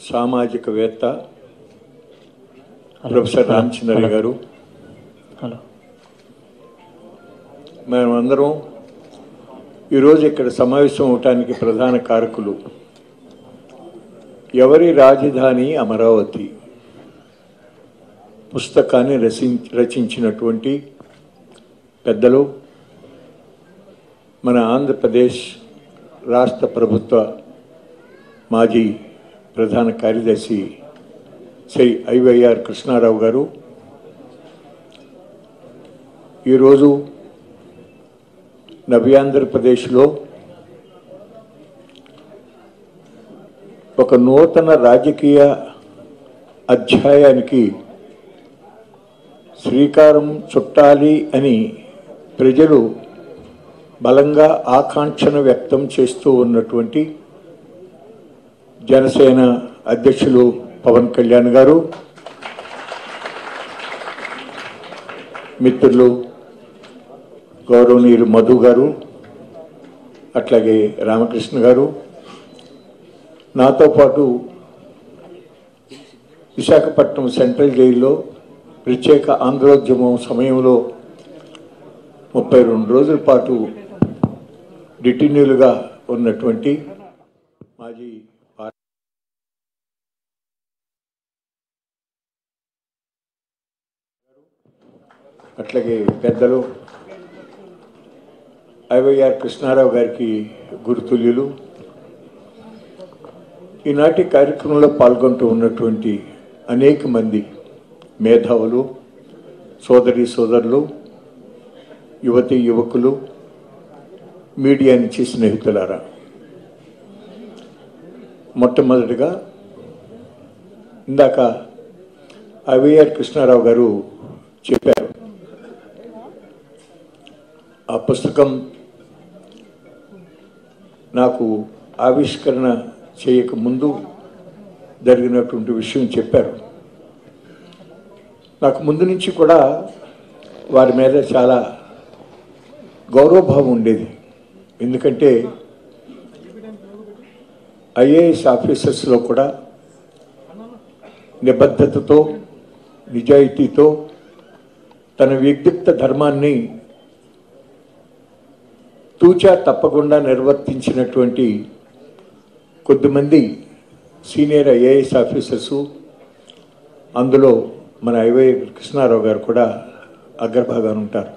సామాజికవేత్త professor Ramachandraiah గారు, మేమందరం ఈరోజు ఇక్కడ సమావేశం అవటానికి ప్రధాన కారకులు ఎవరి రాజధాని అమరావతి పుస్తకాన్ని రచించినటువంటి పెద్దలు, మన ఆంధ్రప్రదేశ్ రాష్ట్ర ప్రభుత్వ మాజీ ప్రధాన కార్యదర్శి శ్రీ ఐవైఆర్ కృష్ణారావు గారు, ఈరోజు నవ్యాంధ్రప్రదేశ్లో ఒక నూతన రాజకీయ అధ్యాయానికి శ్రీకారం చుట్టాలి అని ప్రజలు బలంగా ఆకాంక్షను వ్యక్తం చేస్తూ ఉన్నటువంటి జనసేన అధ్యక్షులు పవన్ కళ్యాణ్ గారు, మిత్రులు గౌరవనీయులు మధు గారు, అట్లాగే రామకృష్ణ గారు, నాతో పాటు విశాఖపట్నం సెంట్రల్ జైల్లో ప్రత్యేక ఆందోళనోద్యమం సమయంలో 32 రోజుల పాటు డిటైన్యూలుగా ఉన్నటువంటి మాజీ అట్లాగే పెద్దలు ఐవైఆర్ కృష్ణారావు గారికి గురుతుల్యులు, ఈనాటి కార్యక్రమంలో పాల్గొంటూ ఉన్నటువంటి అనేక మంది మేధావులు, సోదరి సోదరులు, యువతి యువకులు, మీడియా నుంచి స్నేహితులారా, మొట్టమొదటిగా ఇందాక ఐవైఆర్ కృష్ణారావు గారు చెప్పారు, ఆ పుస్తకం నాకు ఆవిష్కరణ చేయకముందు జరిగినటువంటి విషయం చెప్పారు. నాకు ముందు నుంచి కూడా వారి మీద చాలా గౌరవభావం ఉండేది. ఎందుకంటే ఐఏఎస్ ఆఫీసర్స్లో కూడా నిబద్ధతతో, నిజాయితీతో తన వ్యక్తిగత ధర్మాన్ని తూచా తప్పకుండా నిర్వర్తించినటువంటి కొద్దిమంది సీనియర్ ఐఏఎస్ ఆఫీసర్సు, అందులో మన ఐవైఆర్ కృష్ణారావు గారు కూడా అగ్రభాగాన ఉంటారు.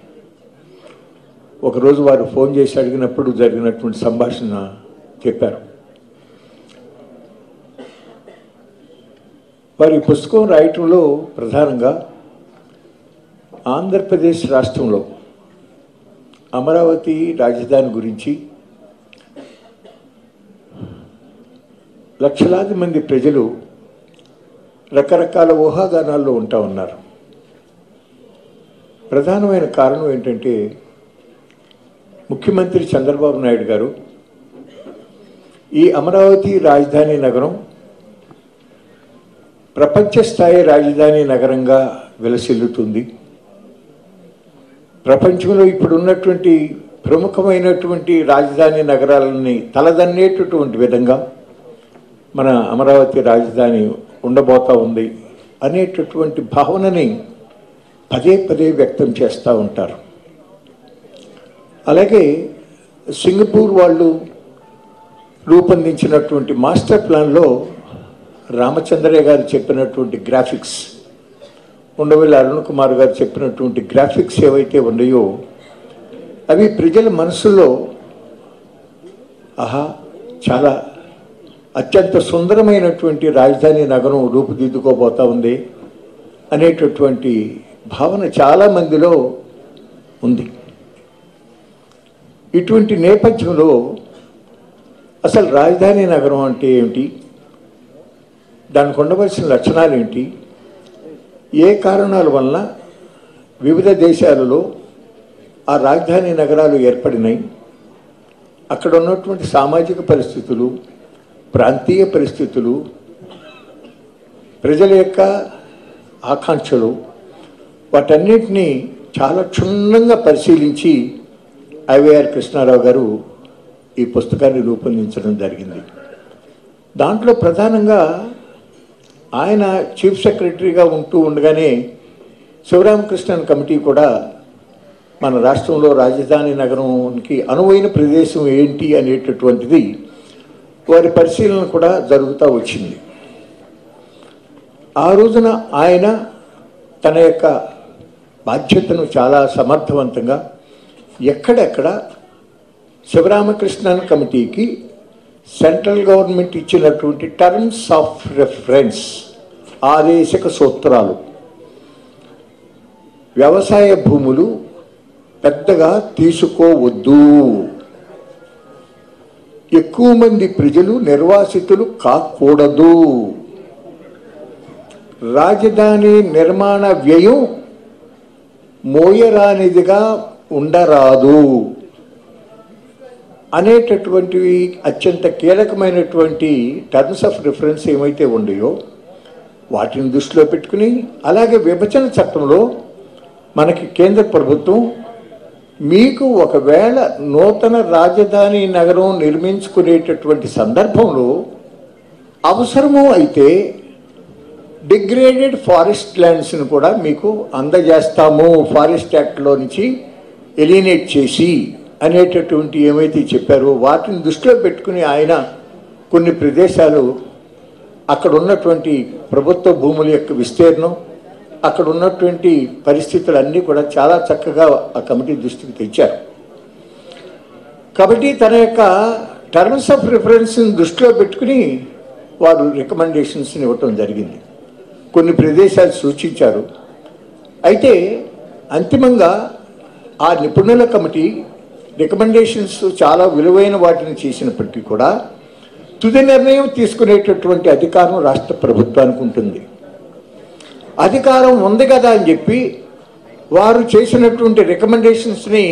ఒకరోజు వారు ఫోన్ చేసి అడిగినప్పుడు జరిగినటువంటి సంభాషణ చెప్పారు. వారి పుస్తకం రాయటంలో ప్రధానంగా ఆంధ్రప్రదేశ్ రాష్ట్రంలో అమరావతి రాజధాని గురించి లక్షలాది మంది ప్రజలు రకరకాల ఊహాగానాల్లో ఉంటా ఉన్నారు. ప్రధానమైన కారణం ఏంటంటే ముఖ్యమంత్రి చంద్రబాబు నాయుడు గారు ఈ అమరావతి రాజధాని నగరం ప్రపంచ స్థాయి రాజధాని నగరంగా విలసిల్లుతుంది, ప్రపంచంలో ఇప్పుడున్నటువంటి ప్రముఖమైనటువంటి రాజధాని నగరాలని తలదన్నేటటువంటి విధంగా మన అమరావతి రాజధాని ఉండబోతా ఉంది అనేటటువంటి భావనని పదే పదే వ్యక్తం చేస్తూ ఉంటారు. అలాగే సింగపూర్ వాళ్ళు రూపొందించినటువంటి మాస్టర్ ప్లాన్లో రామచంద్రయ్య గారు చెప్పినటువంటి గ్రాఫిక్స్, ఉండవల్లి అరుణ్ కుమార్ గారు చెప్పినటువంటి గ్రాఫిక్స్ ఏవైతే ఉన్నాయో అవి ప్రజల మనసులో ఆహా చాలా అత్యంత సుందరమైనటువంటి రాజధాని నగరం రూపుదిద్దుకోబోతా ఉంది అనేటటువంటి భావన చాలామందిలో ఉంది. ఇటువంటి నేపథ్యంలో అసలు రాజధాని నగరం అంటే ఏమిటి, దానికి ఉండవలసిన లక్షణాలు ఏంటి, ఏ కారణాల వలన వివిధ దేశాలలో ఆ రాజధాని నగరాలు ఏర్పడినాయి, అక్కడ ఉన్నటువంటి సామాజిక పరిస్థితులు, ప్రాంతీయ పరిస్థితులు, ప్రజల యొక్క ఆకాంక్షలు, వాటన్నిటినీ చాలా క్షుణ్ణంగా పరిశీలించి ఐవైఆర్ కృష్ణారావు గారు ఈ పుస్తకాన్ని రూపొందించడం జరిగింది. దాంట్లో ప్రధానంగా ఆయన చీఫ్ సెక్రటరీగా ఉంటూ ఉండగానే శివరామకృష్ణన్ కమిటీ కూడా మన రాష్ట్రంలో రాజధాని నగరంకి అనువైన ప్రదేశం ఏంటి అనేటటువంటిది వారి పరిశీలన కూడా జరుగుతూ వచ్చింది. ఆ రోజున ఆయన తన యొక్క బాధ్యతను చాలా సమర్థవంతంగా ఎక్కడెక్కడ శివరామకృష్ణన్ కమిటీకి సెంట్రల్ గవర్నమెంట్ ఇచ్చినటువంటి టర్మ్స్ ఆఫ్ రెఫరెన్స్ ఆదేశక సూత్రాలు, వ్యవసాయ భూములు పెద్దగా తీసుకోవద్దు, ఎక్కువ మంది ప్రజలు నిర్వాసితులు కాకూడదు, రాజధాని నిర్మాణ వ్యయం మోయరానిదిగా ఉండరాదు అనేటటువంటివి అత్యంత కీలకమైనటువంటి టర్మ్స్ ఆఫ్ రిఫరెన్స్ ఏమైతే ఉన్నాయో వాటిని దృష్టిలో పెట్టుకుని, అలాగే విభజన చట్టంలో మనకి కేంద్ర ప్రభుత్వం మీకు ఒకవేళ నూతన రాజధాని నగరం నిర్మించుకునేటటువంటి సందర్భంలో అవసరము అయితే డిగ్రేడెడ్ ఫారెస్ట్ ల్యాండ్స్ని కూడా మీకు అందజేస్తాము ఫారెస్ట్ యాక్ట్లో నుంచి ఎలిమినేట్ చేసి అనేటటువంటి ఏమైతే చెప్పారో వాటిని దృష్టిలో పెట్టుకుని ఆయన కొన్ని ప్రదేశాలు అక్కడ ఉన్నటువంటి ప్రభుత్వ భూముల యొక్క విస్తీర్ణం, అక్కడ ఉన్నటువంటి పరిస్థితులన్నీ కూడా చాలా చక్కగా ఆ కమిటీ దృష్టికి తెచ్చారు. కాబట్టి తన యొక్క టర్మ్స్ ఆఫ్ రిఫరెన్స్ని దృష్టిలో పెట్టుకుని వారు రికమెండేషన్స్ని ఇవ్వటం జరిగింది. కొన్ని ప్రదేశాలు సూచించారు. అయితే అంతిమంగా ఆ నిపుణుల కమిటీ రికమెండేషన్స్ చాలా విలువైన వాటిని చేసినప్పటికీ కూడా తుది నిర్ణయం తీసుకునేటటువంటి అధికారం రాష్ట్ర ప్రభుత్వానికి ఉంటుంది. అధికారం ఉంది కదా అని చెప్పి వారు చేసినటువంటి రికమెండేషన్స్ని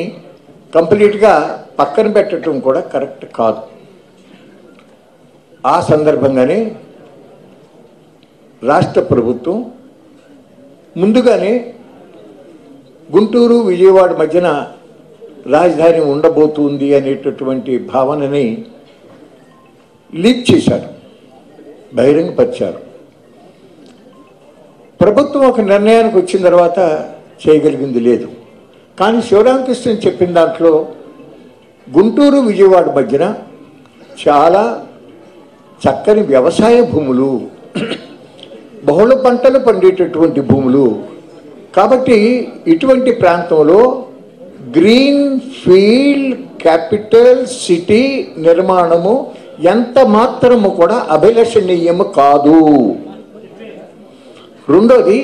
కంప్లీట్గా పక్కన పెట్టడం కూడా కరెక్ట్ కాదు. ఆ సందర్భంగానే రాష్ట్ర ప్రభుత్వం ముందుగానే గుంటూరు విజయవాడ మధ్యన రాజధాని ఉండబోతుంది అనేటటువంటి భావనని లీక్ చేశారు, బహిరంగపరిచారు. ప్రభుత్వం ఒక నిర్ణయానికి వచ్చిన తర్వాత చేయగలిగింది లేదు. కానీ శివరామకృష్ణన్ చెప్పిన దాంట్లో గుంటూరు విజయవాడ మధ్యన చాలా చక్కని వ్యవసాయ భూములు, బహుళ పంటలు పండేటటువంటి భూములు, కాబట్టి ఇటువంటి ప్రాంతంలో గ్రీన్ ఫీల్డ్ క్యాపిటల్ సిటీ నిర్మాణము ఎంత మాత్రము కూడా అభిలషణీయము కాదు. రెండోది,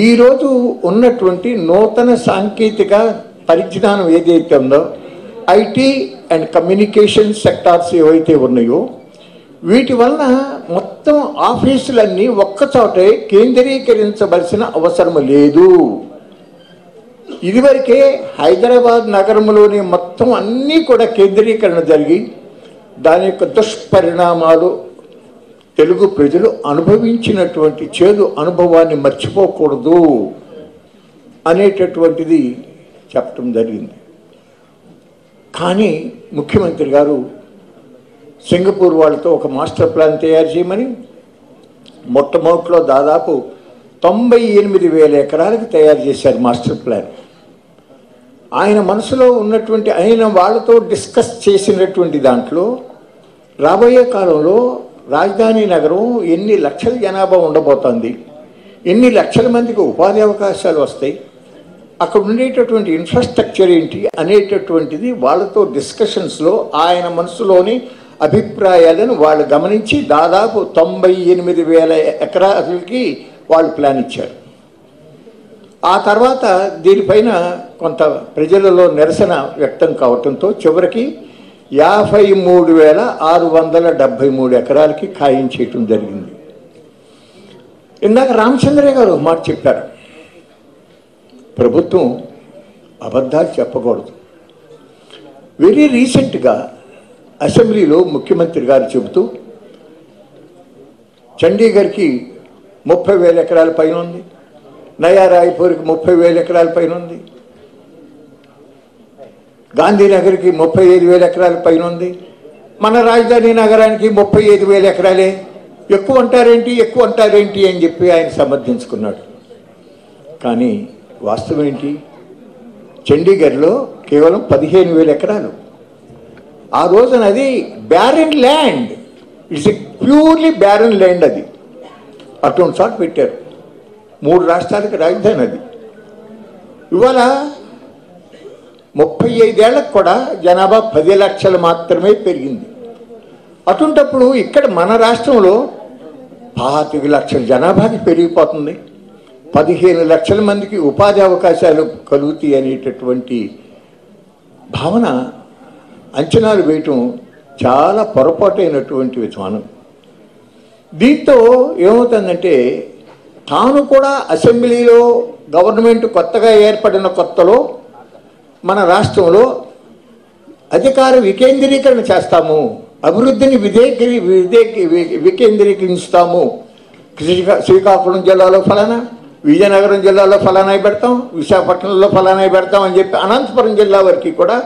ఈరోజు ఉన్నటువంటి నూతన సాంకేతిక పరిజ్ఞానం ఏదైతే ఉందో ఐటీ అండ్ కమ్యూనికేషన్ సెక్టార్స్ ఏవైతే ఉన్నాయో వీటి వలన మొత్తం ఆఫీసులన్నీ ఒక్కచోటే కేంద్రీకరించవలసిన అవసరం లేదు. ఇదివరకే హైదరాబాద్ నగరంలోని మొత్తం అన్నీ కూడా కేంద్రీకరణ జరిగి దాని యొక్క దుష్పరిణామాలు తెలుగు ప్రజలు అనుభవించినటువంటి చేదు అనుభవాన్ని మర్చిపోకూడదు అనేటటువంటిది చెప్పడం జరిగింది. కానీ ముఖ్యమంత్రి గారు సింగపూర్ వాళ్ళతో ఒక మాస్టర్ ప్లాన్ తయారు చేయమని మొట్టమొదటిలో దాదాపు 98,000 ఎకరాలకు తయారు చేశారు మాస్టర్ ప్లాన్. ఆయన మనసులో ఉన్నటువంటి ఆయన వాళ్ళతో డిస్కస్ చేసినటువంటి దాంట్లో రాబోయే కాలంలో రాజధాని నగరం ఎన్ని లక్షల జనాభా ఉండబోతోంది, ఎన్ని లక్షల మందికి ఉపాధి అవకాశాలు వస్తాయి, అక్కడ ఉండేటటువంటి ఇన్ఫ్రాస్ట్రక్చర్ ఏంటి అనేటటువంటిది వాళ్ళతో డిస్కషన్స్లో ఆయన మనసులోని అభిప్రాయాలను వాళ్ళు గమనించి దాదాపు 98,000 ఎకరాలకి వాళ్ళు ప్లాన్ ఇచ్చారు. ఆ తర్వాత దీనిపైన కొంత ప్రజలలో నిరసన వ్యక్తం కావడంతో చివరికి 53,673 ఎకరాలకి ఖాయం చేయటం జరిగింది. ఇందాక రామచంద్రయ్య గారు మాట చెప్పారు, ప్రభుత్వం అబద్ధాలు చెప్పకూడదు. వెరీ రీసెంట్గా అసెంబ్లీలో ముఖ్యమంత్రి గారు చెబుతూ చండీగఢ్కి 30,000 ఎకరాల పైన ఉంది, నయా రాయ్పూర్కి 30,000 ఎకరాల పైన ఉంది, గాంధీనగర్కి 35,000 ఎకరాల పైన ఉంది, మన రాజధాని నగరానికి 35,000 ఎకరాలే ఎక్కువ అంటారేంటి అని చెప్పి ఆయన సమర్థించుకున్నాడు. కానీ వాస్తవం ఏంటి? చండీగఢ్లో కేవలం 15,000 ఎకరాలు. ఆ రోజున అది barren land, it's a purely barren land. అది అటువంటి చోట పెట్టారు. 3 రాష్ట్రాలకు రాజధాని అది. ఇవాళ 35 ఏళ్లకు కూడా జనాభా 10 లక్షలు మాత్రమే పెరిగింది. అటువంటప్పుడు ఇక్కడ మన రాష్ట్రంలో 25 లక్షల జనాభాకి పెరిగిపోతుంది. 15 లక్షల మందికి ఉపాధి అవకాశాలు కలుగుతాయి అనేటటువంటి భావన అంచనాలు వేయటం చాలా పొరపాటైనటువంటి విధానం. దీంతో ఏమవుతుందంటే, తాను కూడా అసెంబ్లీలో గవర్నమెంట్ కొత్తగా ఏర్పడిన కొత్తలో మన రాష్ట్రంలో అధికార వికేంద్రీకరణ చేస్తాము, అభివృద్ధిని వికేంద్రీకరిస్తాము, శ్రీకాకుళం జిల్లాలో ఫలానా, విజయనగరం జిల్లాలో ఫలానా పెడతాం, విశాఖపట్నంలో ఫలానా పెడతాం అని చెప్పి అనంతపురం జిల్లా వరకు కూడా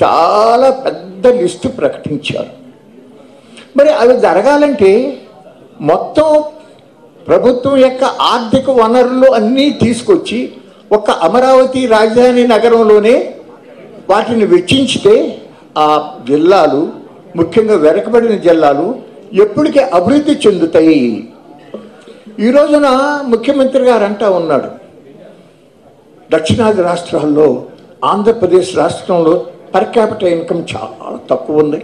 చాలా పెద్ద లిస్టు ప్రకటించారు. మరి అవి జరగాలంటే మొత్తం ప్రభుత్వం యొక్క ఆర్థిక వనరులు అన్నీ తీసుకొచ్చి ఒక అమరావతి రాజధాని నగరంలోనే వాటిని వెచ్చించితే ఆ జిల్లాలు, ముఖ్యంగా వెనకబడిన జిల్లాలు ఎప్పటికీ అభివృద్ధి చెందుతాయి. ఈ రోజున ముఖ్యమంత్రి గారు అంటా ఉన్నాడు, దక్షిణాది రాష్ట్రాల్లో ఆంధ్రప్రదేశ్ రాష్ట్రంలో పర్ క్యాపిటల్ ఇన్కమ్ చాలా తక్కువ ఉంది,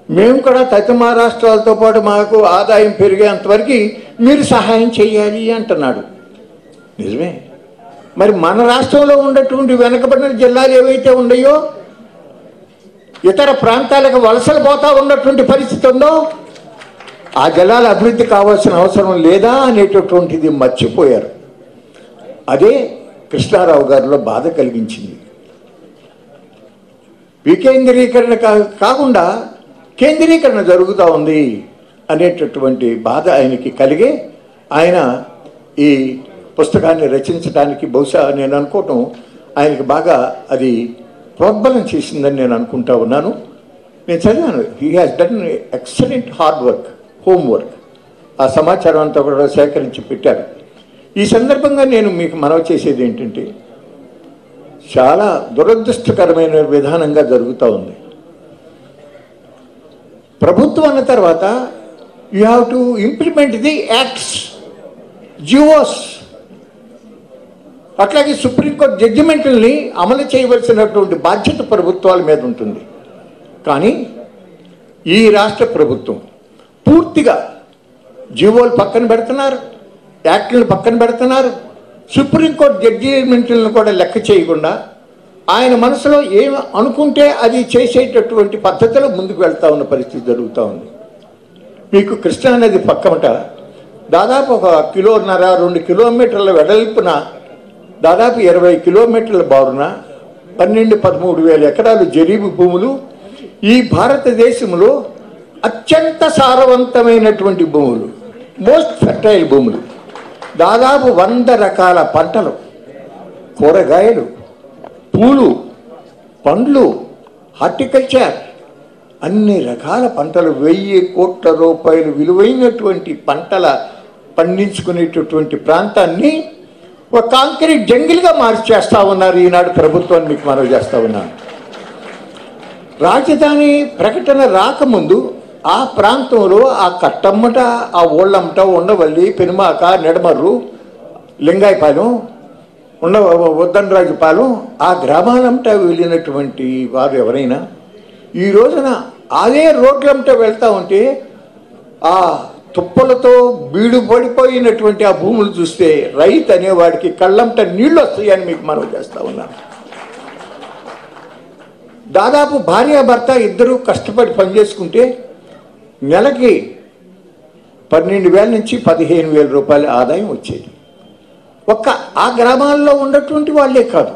మేము కూడా తదితర రాష్ట్రాలతో పాటు మాకు ఆదాయం పెరిగేంతవరకు మీరు సహాయం చేయాలి అంటున్నాడు. నిజమే. మరి మన రాష్ట్రంలో ఉన్నటువంటి వెనకబడిన జిల్లాలు ఏవైతే ఉన్నాయో, ఇతర ప్రాంతాలకు వలసలు పోతా ఉన్నటువంటి పరిస్థితి ఉందో, ఆ జిల్లాల అభివృద్ధి కావాల్సిన అవసరం లేదా అనేటటువంటిది మర్చిపోయారు. అదే కృష్ణారావు గారిలో బాధ కలిగించింది. వికేంద్రీకరణ కాకుండా కేంద్రీకరణ జరుగుతూ ఉంది అనేటటువంటి బాధ ఆయనకి కలిగే ఆయన ఈ పుస్తకాన్ని రచించడానికి బహుశా నేను అనుకోవటం ఆయనకి బాగా అది ప్రోద్బలం చేసిందని నేను అనుకుంటా ఉన్నాను. నేను చదివాను. He has done excellent hard work, homework. ఆ సమాచారం అంతా కూడా సేకరించి పెట్టారు. ఈ సందర్భంగా నేను మీకు మనవి చేసేది ఏంటంటే, చాలా దురదృష్టకరమైన విధానంగా జరుగుతూ ఉంది. ప్రభుత్వం అన్న తర్వాత you have to implement the acts, GOs, అట్లాగే సుప్రీంకోర్టు జడ్జిమెంట్లని అమలు చేయవలసినటువంటి బాధ్యత ప్రభుత్వాల మీద ఉంటుంది. కానీ ఈ రాష్ట్ర ప్రభుత్వం పూర్తిగా జీవోలు పక్కన పెడుతున్నారు, యాక్ట్లను పక్కన పెడుతున్నారు, సుప్రీంకోర్టు జడ్జిమెంట్లను కూడా లెక్క చేయకుండా ఆయన మనసులో ఏం అనుకుంటే అది చేసేటటువంటి పద్ధతిలో ముందుకు వెళ్తూ ఉన్న పరిస్థితి జరుగుతూ ఉంది. మీకు కృష్ణానది పక్కమట దాదాపు 1.5-2 కిలోమీటర్ల వెడల్పున, దాదాపు 20 కిలోమీటర్ల బారున 12-13 వేల ఎకరాలు జరీబు భూములు, ఈ భారతదేశంలో అత్యంత సారవంతమైనటువంటి భూములు, మోస్ట్ ఫెర్టైల్ భూములు, దాదాపు 100 రకాల పంటలు, కూరగాయలు, పూలు, పండ్లు, హార్టికల్చర్, అన్ని రకాల పంటలు, 1000 కోట్ల రూపాయలు విలువైనటువంటి పంటల పండించుకునేటటువంటి ప్రాంతాన్ని ఒక కాంక్రీట్ జంగిల్గా మార్చేస్తూ ఉన్నారు ఈనాడు ప్రభుత్వాన్ని మీకు మనవి చేస్తూ ఉన్నాను. రాజధాని ప్రకటన రాకముందు ఆ ప్రాంతంలో ఆ కట్టమ్మట, ఆ ఊళ్ళమ్మట, ఉండవల్లి, పెనుమాక, నెడమర్రు, లింగాయపాలెం, ఉద్దండరాజుపాలెం, ఆ గ్రామాలంట వెళ్ళినటువంటి వారు ఎవరైనా ఈ రోజున అదే రోడ్లంట వెళ్తూ ఉంటే ఆ తుప్పలతో బీడు పడిపోయినటువంటి ఆ భూములు చూస్తే రైతు అనేవాడికి కళ్ళంట నీళ్ళు వస్తాయని మీకు మనవి చేస్తూ ఉన్నాను. దాదాపు భార్యాభర్త ఇద్దరు కష్టపడి పనిచేసుకుంటే నెలకి 12,000 నుంచి 15,000 రూపాయల ఆదాయం వచ్చేది. ఒక్క ఆ గ్రామాల్లో ఉన్నటువంటి వాళ్ళే కాదు,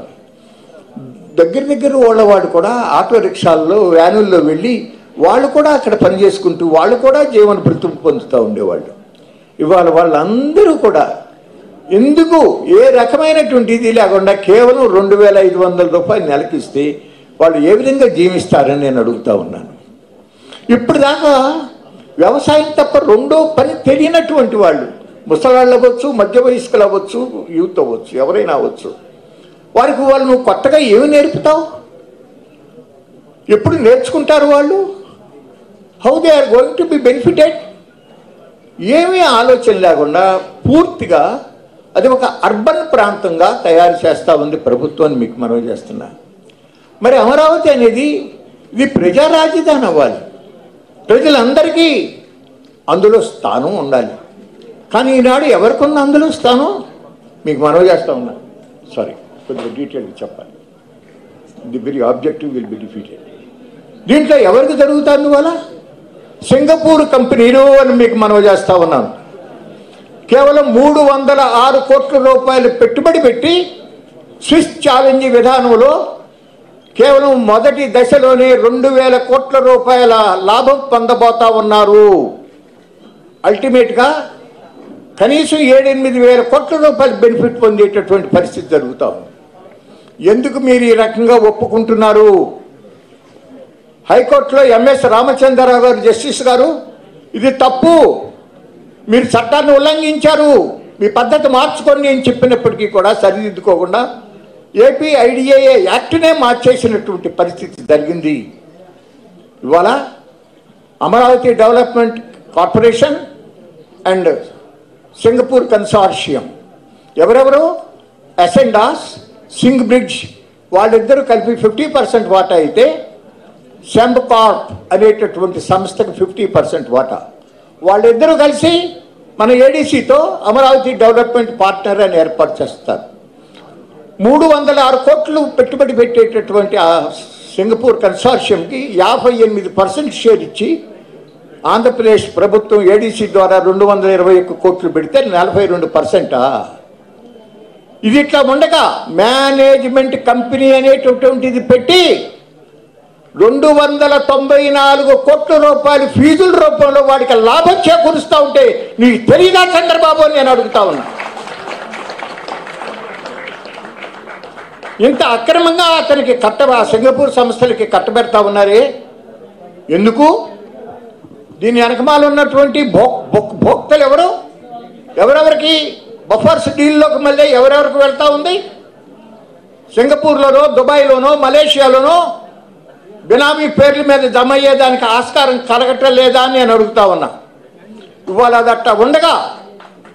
దగ్గర వాళ్ళవాడు కూడా ఆటో రిక్షాల్లో, వ్యానుల్లో వెళ్ళి వాళ్ళు కూడా అక్కడ పని చేసుకుంటూ వాళ్ళు కూడా జీవన భృతి పొందుతూ ఉండేవాళ్ళు. ఇవాళ వాళ్ళందరూ కూడా ఎందుకు ఏ రకమైనటువంటి ఇది లేకుండా కేవలం 2,500 రూపాయలు నెలకిస్తే వాళ్ళు ఏ విధంగా జీవిస్తారని నేను అడుగుతూ ఉన్నాను. ఇప్పుడు దాకా వ్యవసాయం తప్ప రెండో పని తెలియనటువంటి వాళ్ళు, ముసలాళ్ళు అవ్వచ్చు, మధ్య వయస్కులు అవ్వచ్చు, యూత్ అవ్వచ్చు, ఎవరైనా అవ్వచ్చు, వారికి వాళ్ళు నువ్వు కొత్తగా ఏమి నేర్పుతావు? ఎప్పుడు నేర్చుకుంటారు వాళ్ళు? How they are going to be benefited? ఏమీ ఆలోచన లేకుండా పూర్తిగా అది ఒక అర్బన్ ప్రాంతంగా తయారు చేస్తూ ఉంది ప్రభుత్వాన్ని మీకు మనవి చేస్తున్నా. మరి అమరావతి అనేది ఇది ప్రజా రాజధాని అవ్వాలి, ప్రజలందరికీ అందులో స్థానం ఉండాలి. కానీ ఈనాడు ఎవరికి ఉంది అందులో స్థానం? మీకు మనవి చేస్తూ ఉన్నా. సారీ, కొద్దిగా డీటెయిల్గా చెప్పాలి. The very objective will be defeated. దీంట్లో ఎవరికి జరుగుతుంది వల్ల? సింగపూర్ కంపెనీలు అని మీకు మనవి చేస్తూ ఉన్నాను. కేవలం 306 కోట్ల రూపాయలు పెట్టుబడి పెట్టి స్విస్ ఛాలెంజ్ విధానంలో కేవలం మొదటి దశలోనే 2000 కోట్ల రూపాయల లాభం పొందబోతా ఉన్నారు. అల్టిమేట్గా కనీసం 7-8 వేల కోట్ల రూపాయలు బెనిఫిట్ పొందేటటువంటి పరిస్థితి జరుగుతూ ఉంది. ఎందుకు మీరు ఈ రకంగా ఒప్పుకుంటున్నారు? హైకోర్టులో ఎంఎస్ రామచంద్రరావు గారు, జస్టిస్ గారు, ఇది తప్పు, మీరు చట్టాన్ని ఉల్లంఘించారు, మీ పద్ధతి మార్చుకొని అని చెప్పినప్పటికీ కూడా సరిదిద్దుకోకుండా ఏపీ ఐడిఏఏ యాక్ట్నే మార్చేసినటువంటి పరిస్థితి జరిగింది. ఇవాళ Amaravati development corporation and Singapore consortium ఎవరెవరు? అసెండాస్, సింగ్ బ్రిడ్జ్ వాళ్ళిద్దరూ కలిపి 50% వాటా అయితే సెంబ్ కార్ప్ అనేటటువంటి సంస్థకు 50% వాటా. వాళ్ళిద్దరూ కలిసి మన ఏడీసీతో అమరావతి డెవలప్మెంట్ పార్ట్నర్ అని ఏర్పాటు చేస్తారు. 306 కోట్లు పెట్టుబడి పెట్టేటటువంటి ఆ సింగపూర్ కన్సార్షియంకి 58% షేర్ ఇచ్చి ఆంధ్రప్రదేశ్ ప్రభుత్వం ఏడీసీ ద్వారా 221 కోట్లు పెడితే 42%. ఇది ఇట్లా ఉండగా మేనేజ్మెంట్ కంపెనీ అనేటటువంటిది పెట్టి 294 కోట్ల రూపాయలు ఫీజుల రూపంలో వాడికి లాభం చేకూరుస్తూ ఉంటే నీకు తెలియదా చంద్రబాబు అని నేను అడుగుతా ఉన్నా. ఇంత అక్రమంగా అతనికి సింగపూర్ సంస్థలకి కట్టబెడతా ఉన్నారే ఎందుకు? దీని వెనకమాల ఉన్నటువంటి భోక్తలు ఎవరు? ఎవరెవరికి బఫర్స్ డీల్లోకి మళ్ళీ ఎవరెవరికి వెళ్తూ ఉంది? సింగపూర్లోనో, దుబాయ్లోనో, మలేషియాలోనో బినామీ పేర్ల మీద జమ అయ్యేదానికి ఆస్కారం కలగటం లేదా అని నేను అడుగుతా ఉన్నా. ఇవాళ అదట్ట ఉండగా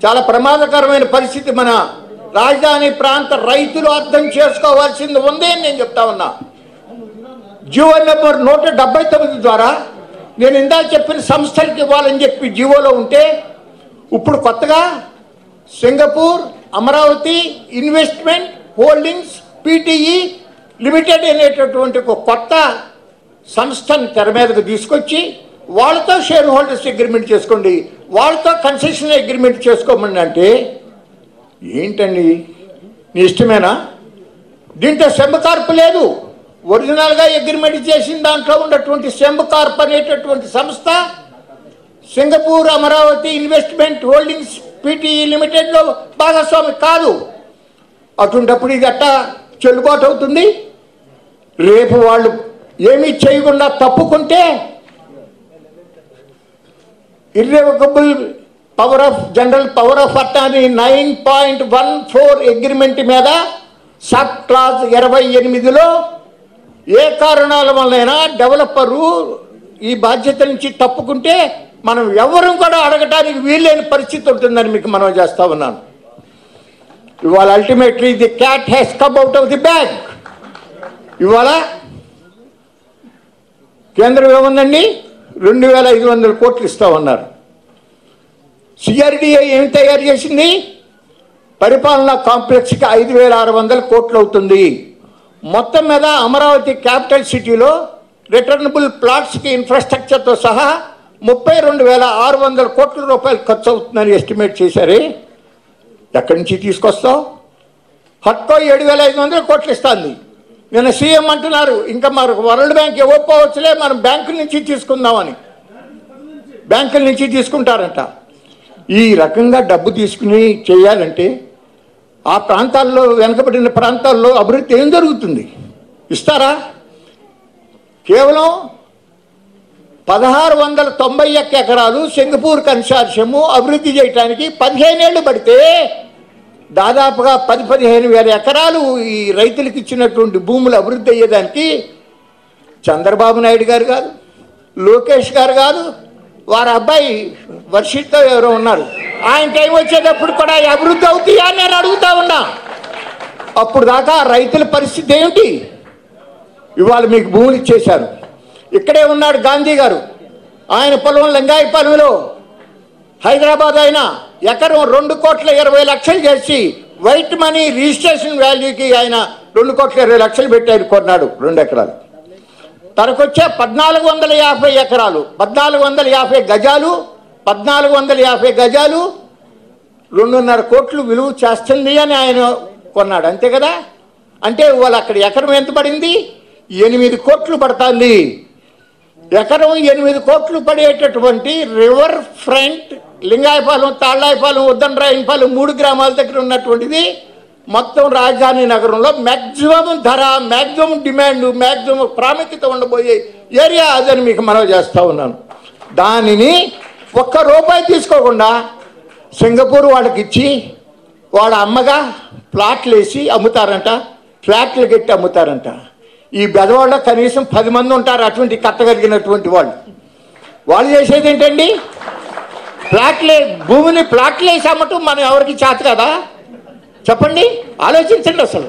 చాలా ప్రమాదకరమైన పరిస్థితి మన రాజధాని ప్రాంత రైతులు అర్థం చేసుకోవాల్సింది ఉంది అని నేను చెప్తా ఉన్నా. జీవో నెంబర్ 179 ద్వారా నేను ఇందాక చెప్పిన సంస్థలకి ఇవ్వాలని చెప్పి జీవోలో ఉంటే ఇప్పుడు కొత్తగా Singapore Amaravati investment holdings PTE limited అనేటటువంటి ఒక కొత్త సంస్థను తెర మీదకు తీసుకొచ్చి వాళ్ళతో షేర్ హోల్డర్స్ అగ్రిమెంట్ చేసుకోండి, వాళ్ళతో కన్సెషన్ అగ్రిమెంట్ చేసుకోమని అంటే ఏంటండి? నీ ఇష్టమేనా? దీంట్లో సెంబ్ కార్ప్ లేదు. ఒరిజినల్గా అగ్రిమెంట్ చేసిన దాంట్లో ఉన్నటువంటి సెంబ్ కార్ప్ అనేటటువంటి సంస్థ Singapore Amaravati investment holdings PTE లిమిటెడ్లో భాగస్వామి కాదు. అటువంటిప్పుడు ఇది అట్టా చెల్లుబాటు అవుతుంది. రేపు వాళ్ళు ఏమీ చేయకుండా తప్పుకుంటే irrevocable power of general power of attorney 9.14 agreement మీద సబ్ క్లాజ్ 28లో ఏ కారణాల వల్లైనా డెవలపరు ఈ బాధ్యత నుంచి తప్పుకుంటే మనం ఎవరూ కూడా అడగటానికి వీల్లేని పరిస్థితి ఉంటుందని మీకు మనం చేస్తా ఉన్నాను. ఇవాళ ultimately the cat has come out of the bag. ఇవాళ కేంద్రం ఏముందండి? 2500 కోట్లు ఇస్తామన్నారు. సిఆర్డిఏ ఏమి తయారు చేసింది? పరిపాలనా కాంప్లెక్స్కి 5600 కోట్లు అవుతుంది. మొత్తం మీద అమరావతి క్యాపిటల్ సిటీలో రిటర్నబుల్ ప్లాట్స్కి ఇన్ఫ్రాస్ట్రక్చర్తో సహా 32,600 కోట్ల రూపాయలు ఖర్చు అవుతుందని ఎస్టిమేట్ చేశారు. ఎక్కడి నుంచి తీసుకొస్తావు? హట్కో 7,500 కోట్లు ఇస్తుంది. నిన్న సీఎం అంటున్నారు ఇంకా మనకు వరల్డ్ బ్యాంక్ ఇవ్వకపోవచ్చులే, మనం బ్యాంకుల నుంచి తీసుకుందామని. బ్యాంకుల నుంచి తీసుకుంటారంట. ఈ రకంగా డబ్బు తీసుకుని చేయాలంటే ఆ ప్రాంతాల్లో, వెనుకబడిన ప్రాంతాల్లో అభివృద్ధి ఏం జరుగుతుంది? ఇస్తారా? కేవలం 1691 ఎకరాలు సింగపూర్ కన్సార్షియము అభివృద్ధి చేయడానికి 15 ఏళ్ళు పడితే దాదాపుగా 10-15 వేల ఎకరాలు ఈ రైతులకు ఇచ్చినటువంటి భూములు అభివృద్ధి అయ్యేదానికి చంద్రబాబు నాయుడు గారు కాదు, లోకేష్ గారు కాదు, వారి అబ్బాయి వర్షిత్తో ఎవరో ఉన్నారు, ఆయన టైం వచ్చేటప్పుడు కూడా అభివృద్ధి అవుతాయా అని నేను అడుగుతా ఉన్నా. అప్పుడు దాకా రైతుల పరిస్థితి ఏమిటి? ఇవాళ మీకు భూములు ఇచ్చేశారు. ఇక్కడే ఉన్నాడు గాంధీ గారు, ఆయన పొలం లింగాయపాలెంలో హైదరాబాద్ అయినా ఎకరం 2,20,00,000 చేసి వైట్ మనీ రిజిస్ట్రేషన్ వాల్యూకి ఆయన 2,20,00,000 పెట్టి ఆయన కొన్నాడు 2 ఎకరాలు. తనకొచ్చే 1,450 ఎకరాలు, 1,450 గజాలు, 1,450 గజాలు 2.5 కోట్లు విలువ చేస్తుంది అని ఆయన కొన్నాడు. అంతే కదా? అంటే వాళ్ళు అక్కడ ఎకరం ఎంత పడింది? 8 కోట్లు పడుతుంది. ఎకరం 8 కోట్లు పడేటటువంటి రివర్ ఫ్రంట్ లింగాయపాలెం, తాళ్ళాయపాలెం, ఉద్దండరాయపాలెం 3 గ్రామాల దగ్గర ఉన్నటువంటిది మొత్తం రాజధాని నగరంలో మ్యాక్సిమం ధర, మ్యాక్సిమం డిమాండ్, మ్యాక్సిమం ప్రాముఖ్యత ఉండబోయే ఏరియా అదని మీకు మనవి చేస్తూ ఉన్నాను. దానిని ₹1 తీసుకోకుండా సింగపూర్ వాళ్ళకి ఇచ్చి వాళ్ళ అమ్మగా ప్లాట్లు వేసి అమ్ముతారంట, ఫ్లాట్లు కట్టి అమ్ముతారంట. ఈ బెదవాళ్ళలో కనీసం 10 మంది ఉంటారు అటువంటి కట్టగలిగినటువంటి వాళ్ళు. వాళ్ళు చేసేది ఏంటండి? భూమిని ప్లాట్లు వేసి అమ్మటం మనం ఎవరికి చేత కదా? చెప్పండి, ఆలోచించండి. అసలు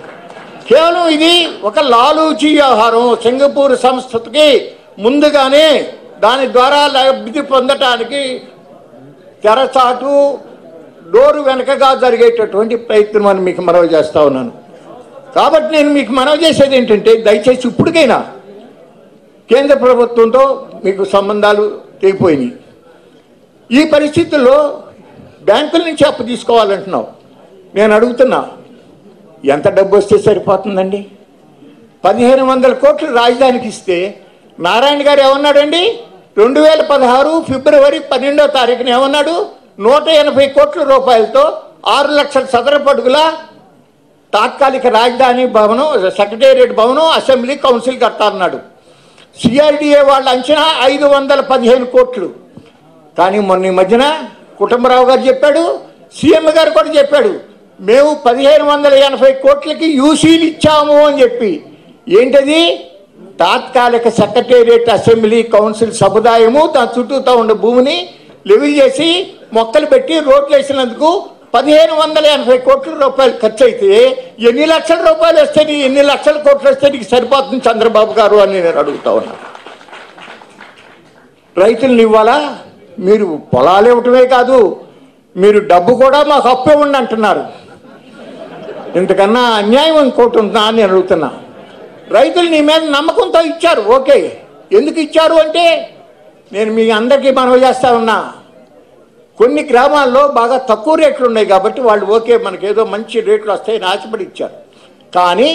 కేవలం ఇది ఒక లాలూచీ వ్యవహారం. సింగపూర్ సంస్థకి ముందుగానే దాని ద్వారా లబ్ధి పొందటానికి తెరచాటు, డోరు వెనకగా జరిగేటటువంటి ప్రయత్నం అని మీకు మనవి చేస్తూ ఉన్నాను. కాబట్టి నేను మీకు మనవి చేసేది ఏంటంటే, దయచేసి ఇప్పటికైనా కేంద్ర ప్రభుత్వంతో మీకు సంబంధాలు తెగిపోయినాయి. ఈ పరిస్థితుల్లో బ్యాంకుల నుంచి అప్పు తీసుకోవాలంటున్నావు. నేను అడుగుతున్నా, ఎంత డబ్బు వస్తే సరిపోతుందండి? 1,500 కోట్లు రాజధానికి ఇస్తే నారాయణ గారు ఏమన్నాడండి? 2016 ఫిబ్రవరి 12వ తారీఖున ఏమన్నాడు? 180 కోట్ల రూపాయలతో 6 లక్షల చదరపు అడుగుల తాత్కాలిక రాజధాని భవనం, సెక్రటేరియట్ భవనం, అసెంబ్లీ, కౌన్సిల్ కట్టాలన్నాడు. సిఆర్డిఏ వాళ్ళ అంచనా 515 కోట్లు. కానీ మొన్న ఈ మధ్యన కుటుంబరావు గారు చెప్పాడు, సీఎం గారు కూడా చెప్పాడు, మేము 1,580 కోట్లకి యూసీలు ఇచ్చాము అని చెప్పి. ఏంటది? తాత్కాలిక సెక్రటేరియట్, అసెంబ్లీ, కౌన్సిల్ సముదాయము, దాని చుట్టూతో ఉన్న భూమిని లెవెల్ చేసి మొక్కలు పెట్టి రోడ్లు వేసినందుకు 1,580 కోట్ల రూపాయలు ఖర్చు అయితే ఎన్ని లక్షల రూపాయలు వస్తే, ఎన్ని లక్షల కోట్లు వస్తే నీకు సరిపోతుంది చంద్రబాబు గారు అని నేను అడుగుతా ఉన్నా. రైతులను ఇవ్వాలా? మీరు పొలాలు ఇవ్వటమే కాదు, మీరు డబ్బు కూడా మాకు అప్పు ఇవ్వండి అంటున్నారు. ఇంతకన్నా అన్యాయం ఇంకోటి ఉందా అని అడుగుతున్నా. రైతులు నీ మీద నమ్మకంతో ఇచ్చారు, ఓకే. ఎందుకు ఇచ్చారు అంటే నేను మీ అందరికీ మనవి చేస్తా ఉన్నా, కొన్ని గ్రామాల్లో బాగా తక్కువ రేట్లు ఉన్నాయి కాబట్టి వాళ్ళు ఓకే మనకేదో మంచి రేట్లు వస్తాయని ఆశపడి ఇచ్చారు. కానీ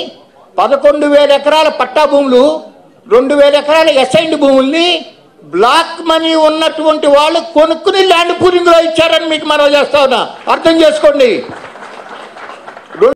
11,000 ఎకరాల పట్టా భూములు, 2,000 ఎకరాల ఎస్ఐండ్ భూముల్ని బ్లాక్ మనీ ఉన్నటువంటి వాళ్ళు కొనుక్కుని ల్యాండ్ పూలింగ్లో ఇచ్చారని మీకు మనవి చేస్తా ఉన్నా. అర్థం చేసుకోండి.